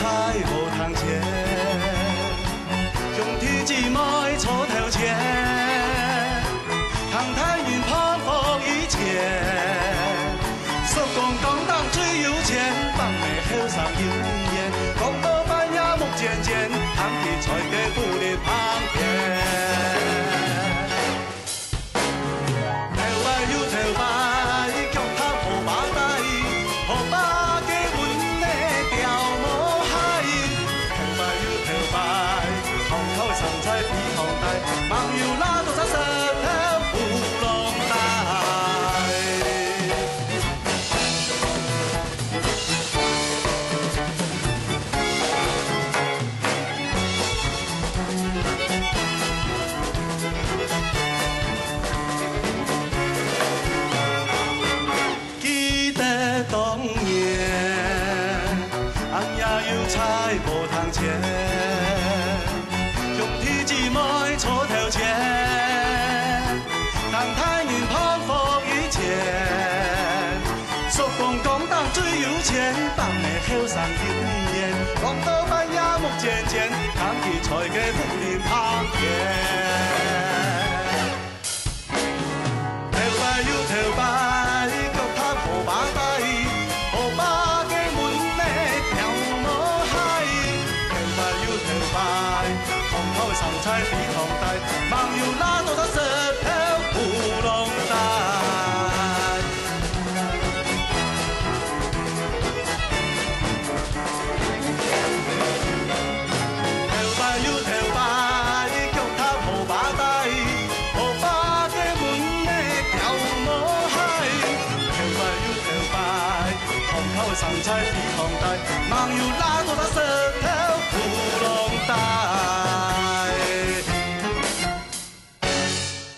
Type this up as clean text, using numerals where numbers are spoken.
菜无通切，兄弟姊妹坐头前，谈谈云泡泡一切。说讲党最有钱，党内后上有烟，讲到半夜木渐渐，谈起菜嘅不离旁边。 梦游拉到石头浮浪带，记得当年，俺也有菜无通切。 兄弟姊妹坐头前，谈谈云泡泡一切。说讲党最有钱，党内后上有烟。讲到半夜木渐渐，谈起菜嘅福林旁边。头摆有头摆，脚踏河把底，河把嘅门咧跳无海。头摆有头摆。 头上菜比糖大，梦游拉到石头浮浪带。头摆有头摆，腳踏河把底，河把嘅門咧跳無海。頭擺有頭擺，頭上菜比糖大，夢遊拉到石。